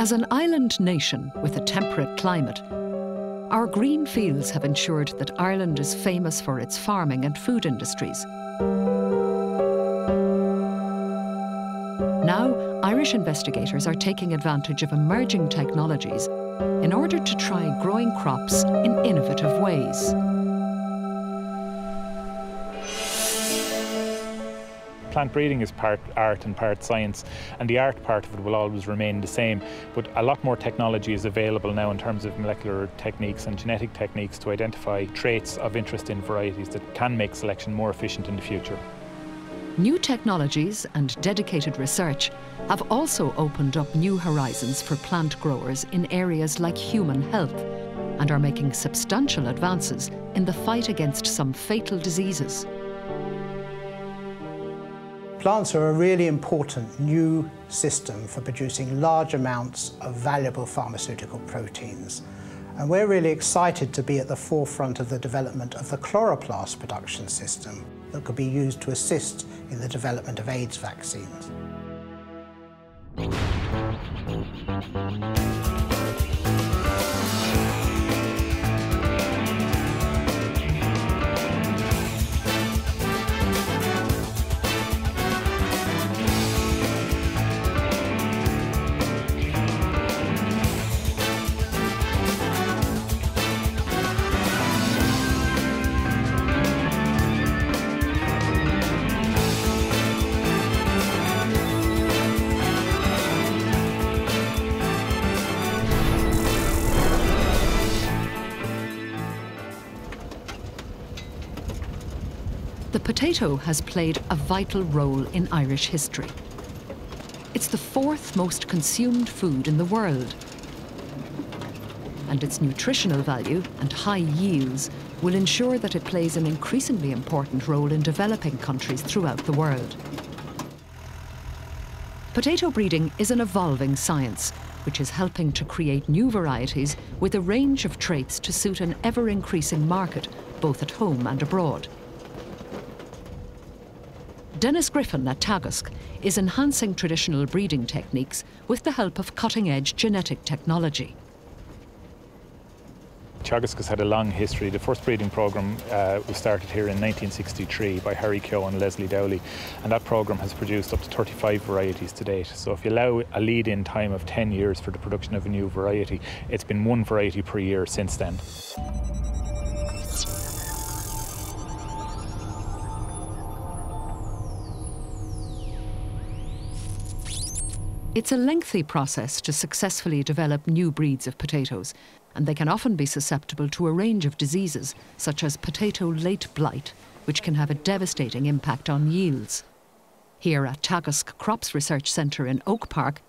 As an island nation with a temperate climate, our green fields have ensured that Ireland is famous for its farming and food industries. Now, Irish investigators are taking advantage of emerging technologies in order to try growing crops in innovative ways. Plant breeding is part art and part science, and the art part of it will always remain the same, but a lot more technology is available now in terms of molecular techniques and genetic techniques to identify traits of interest in varieties that can make selection more efficient in the future. New technologies and dedicated research have also opened up new horizons for plant growers in areas like human health and are making substantial advances in the fight against some fatal diseases. Plants are a really important new system for producing large amounts of valuable pharmaceutical proteins. And we're really excited to be at the forefront of the development of the chloroplast production system that could be used to assist in the development of AIDS vaccines. The potato has played a vital role in Irish history. It's the fourth most consumed food in the world. And its nutritional value and high yields will ensure that it plays an increasingly important role in developing countries throughout the world. Potato breeding is an evolving science, which is helping to create new varieties with a range of traits to suit an ever-increasing market, both at home and abroad. Dennis Griffin at Teagasc is enhancing traditional breeding techniques with the help of cutting-edge genetic technology. Teagasc has had a long history. The first breeding programme was started here in 1963 by Harry Keogh and Leslie Dowley, and that programme has produced up to 35 varieties to date. So if you allow a lead-in time of 10 years for the production of a new variety, it's been one variety per year since then. It's a lengthy process to successfully develop new breeds of potatoes, and they can often be susceptible to a range of diseases, such as potato late blight, which can have a devastating impact on yields. Here at Teagasc Crops Research Centre in Oak Park,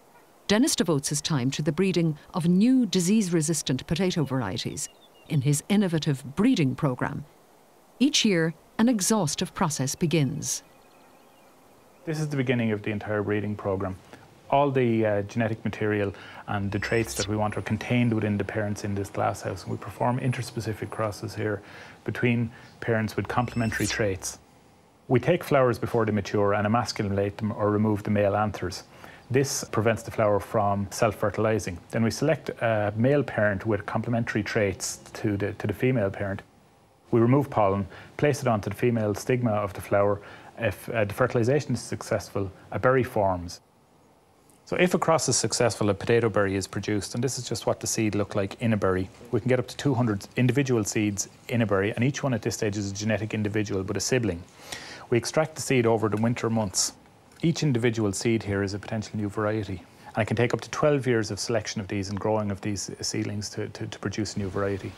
Dennis devotes his time to the breeding of new disease-resistant potato varieties in his innovative breeding programme. Each year, an exhaustive process begins. This is the beginning of the entire breeding programme. All the genetic material and the traits that we want are contained within the parents in this glasshouse. We perform interspecific crosses here between parents with complementary traits. We take flowers before they mature and emasculate them or remove the male anthers. This prevents the flower from self-fertilizing. Then we select a male parent with complementary traits to the female parent. We remove pollen, place it onto the female stigma of the flower. If the fertilization is successful, a berry forms. So if a cross is successful, a potato berry is produced, and this is just what the seed looked like in a berry. We can get up to 200 individual seeds in a berry, and each one at this stage is a genetic individual, but a sibling. We extract the seed over the winter months. Each individual seed here is a potential new variety, and it can take up to 12 years of selection of these and growing of these seedlings to produce a new variety.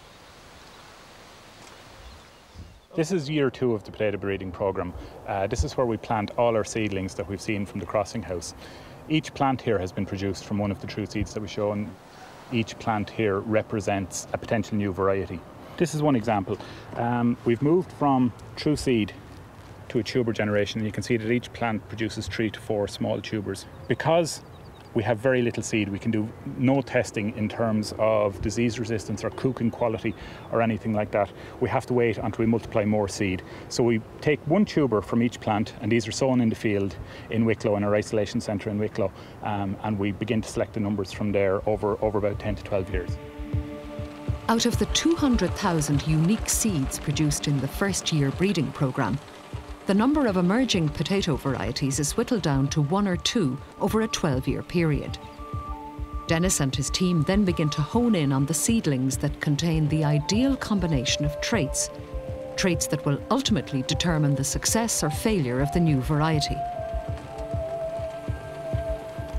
This is year 2 of the potato breeding programme. This is where we plant all our seedlings that we've seen from the crossing house. Each plant here has been produced from one of the true seeds that we show, and each plant here represents a potential new variety. This is one example. We've moved from true seed to a tuber generation, and you can see that each plant produces 3 to 4 small tubers. Because We have very little seed. We can do no testing in terms of disease resistance or cooking quality or anything like that. We have to wait until we multiply more seed. So we take one tuber from each plant, and these are sown in the field in Wicklow, in our isolation centre in Wicklow, and we begin to select the numbers from there over about 10 to 12 years. Out of the 200,000 unique seeds produced in the first-year breeding programme, the number of emerging potato varieties is whittled down to 1 or 2 over a 12-year period. Dennis and his team then begin to hone in on the seedlings that contain the ideal combination of traits that will ultimately determine the success or failure of the new variety.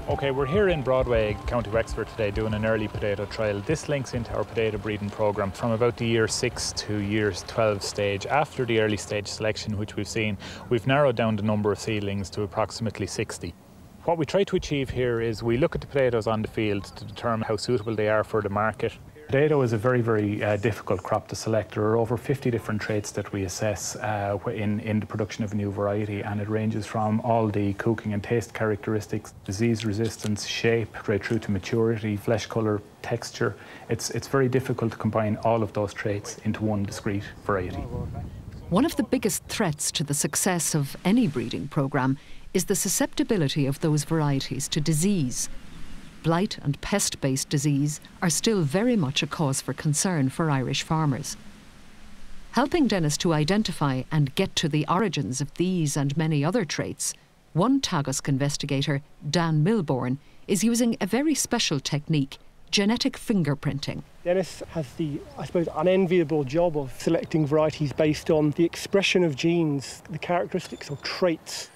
Okay, we're here in Broadway, County Wexford today doing an early potato trial. This links into our potato breeding programme from about the year 6 to year 12 stage. After the early stage selection, which we've seen, we've narrowed down the number of seedlings to approximately 60. What we try to achieve here is we look at the potatoes on the field to determine how suitable they are for the market. Potato is a very, very difficult crop to select. There are over 50 different traits that we assess in the production of a new variety, and it ranges from all the cooking and taste characteristics, disease resistance, shape, right through to maturity, flesh colour, texture. It's very difficult to combine all of those traits into one discrete variety. One of the biggest threats to the success of any breeding programme is the susceptibility of those varieties to disease. Blight and pest-based disease are still very much a cause for concern for Irish farmers. Helping Dennis to identify and get to the origins of these and many other traits, one Teagasc investigator, Dan Milbourne, is using a very special technique, genetic fingerprinting. Dennis has the, I suppose, unenviable job of selecting varieties based on the expression of genes, the characteristics or traits.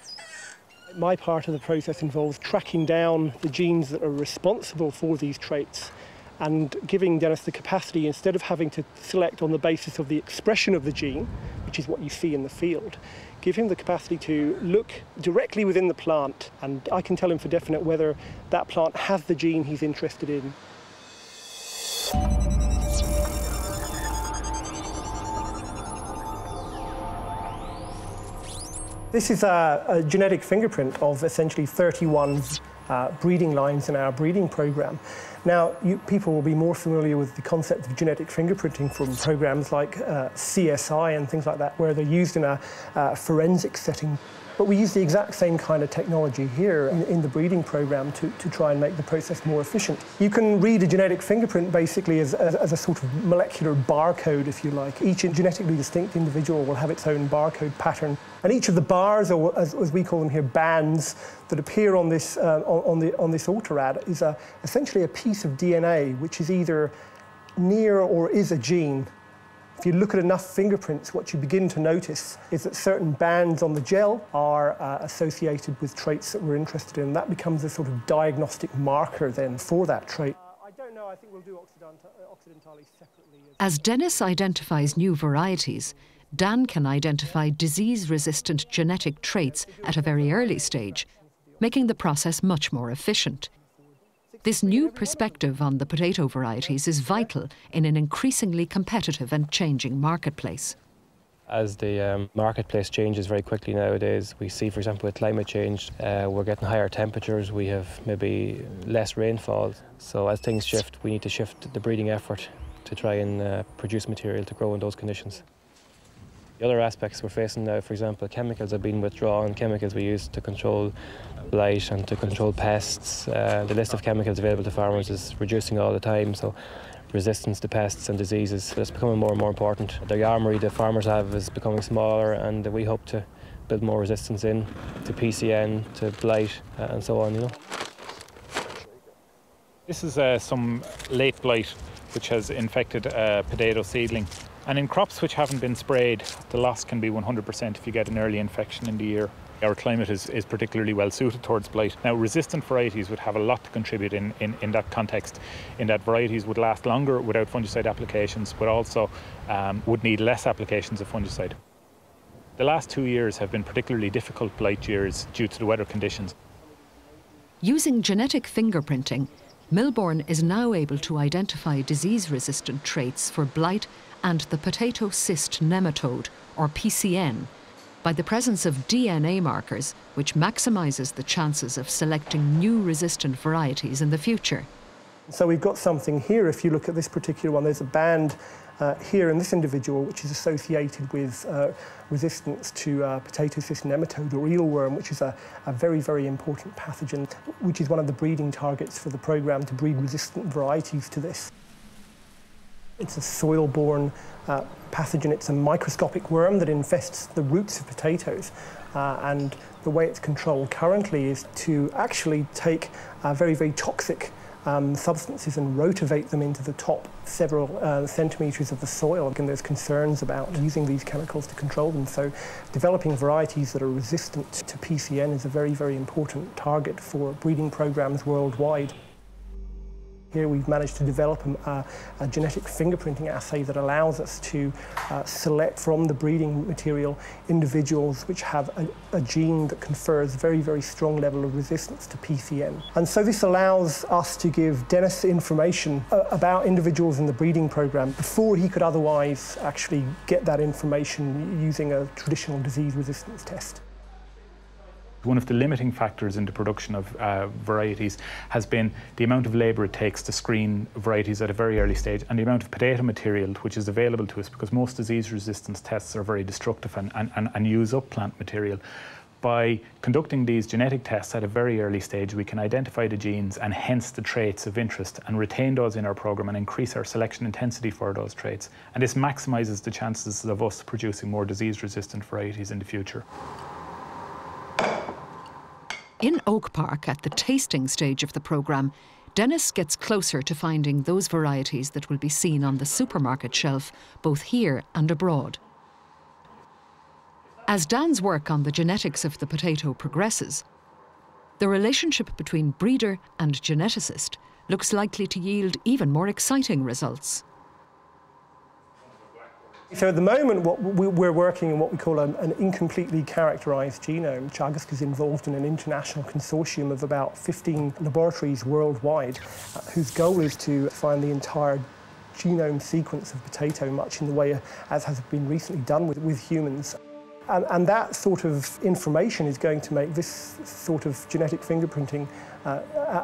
My part of the process involves tracking down the genes that are responsible for these traits and giving Dennis the capacity, instead of having to select on the basis of the expression of the gene, which is what you see in the field, give him the capacity to look directly within the plant, and I can tell him for definite whether that plant has the gene he's interested in. This is a genetic fingerprint of essentially 31 breeding lines in our breeding program. Now, people will be more familiar with the concept of genetic fingerprinting from programs like CSI and things like that, where they're used in a forensic setting. But we use the exact same kind of technology here in the breeding program to try and make the process more efficient. You can read a genetic fingerprint basically as a sort of molecular barcode, if you like. Each genetically distinct individual will have its own barcode pattern. And each of the bars, or as we call them here, bands, that appear on this autorad is essentially a piece of DNA which is either near or is a gene. If you look at enough fingerprints, what you begin to notice is that certain bands on the gel are associated with traits that we're interested in. That becomes a sort of diagnostic marker then for that trait. I don't know, I think we'll do occidentally separately. As Dennis identifies new varieties, Dan can identify disease-resistant genetic traits at a very early stage, making the process much more efficient. This new perspective on the potato varieties is vital in an increasingly competitive and changing marketplace. As the marketplace changes very quickly nowadays, we see, for example, with climate change, we're getting higher temperatures, we have maybe less rainfall. So as things shift, we need to shift the breeding effort to try and produce material to grow in those conditions. The other aspects we're facing now, for example, chemicals have been withdrawn, chemicals we use to control blight and to control pests. The list of chemicals available to farmers is reducing all the time, so resistance to pests and diseases is becoming more and more important. The armoury the farmers have is becoming smaller, and we hope to build more resistance in to PCN, to blight and so on, you know. This is some late blight which has infected a potato seedling. And in crops which haven't been sprayed, the loss can be 100% if you get an early infection in the year. Our climate is particularly well suited towards blight. Now, resistant varieties would have a lot to contribute in that context, in that varieties would last longer without fungicide applications, but also would need less applications of fungicide. The last 2 years have been particularly difficult blight years due to the weather conditions. Using genetic fingerprinting, Milbourne is now able to identify disease-resistant traits for blight and the potato cyst nematode, or PCN, by the presence of DNA markers, which maximises the chances of selecting new resistant varieties in the future. So we've got something here. If you look at this particular one, there's a band here in this individual which is associated with resistance to potato cyst nematode or eelworm, which is a very, very important pathogen, which is one of the breeding targets for the programme, to breed resistant varieties to this. It's a soil-borne pathogen. It's a microscopic worm that infests the roots of potatoes. And the way it's controlled currently is to actually take very, very toxic substances and rotivate them into the top several centimetres of the soil. And there's concerns about using these chemicals to control them. So developing varieties that are resistant to PCN is a very, very important target for breeding programmes worldwide. Here we've managed to develop a genetic fingerprinting assay that allows us to select from the breeding material individuals which have a gene that confers a very, very strong level of resistance to PCN. And so this allows us to give Dennis information about individuals in the breeding program before he could otherwise actually get that information using a traditional disease resistance test. One of the limiting factors in the production of varieties has been the amount of labour it takes to screen varieties at a very early stage, and the amount of potato material which is available to us, because most disease resistance tests are very destructive and use up plant material. By conducting these genetic tests at a very early stage, we can identify the genes and hence the traits of interest and retain those in our programme and increase our selection intensity for those traits. And this maximises the chances of us producing more disease-resistant varieties in the future. In Oak Park, at the tasting stage of the programme, Dennis gets closer to finding those varieties that will be seen on the supermarket shelf, both here and abroad. As Dan's work on the genetics of the potato progresses, the relationship between breeder and geneticist looks likely to yield even more exciting results. So at the moment, we're working in what we call an incompletely characterised genome. Teagasc is involved in an international consortium of about 15 laboratories worldwide, whose goal is to find the entire genome sequence of potato, much in the way as has been recently done with humans. And that sort of information is going to make this sort of genetic fingerprinting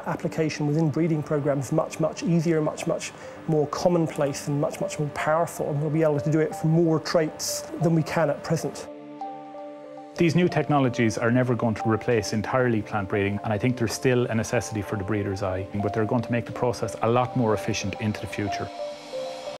application within breeding programs much, much easier, much, much more commonplace and much, much more powerful. And we'll be able to do it for more traits than we can at present. These new technologies are never going to replace entirely plant breeding, and I think there's still a necessity for the breeder's eye, but they're going to make the process a lot more efficient into the future.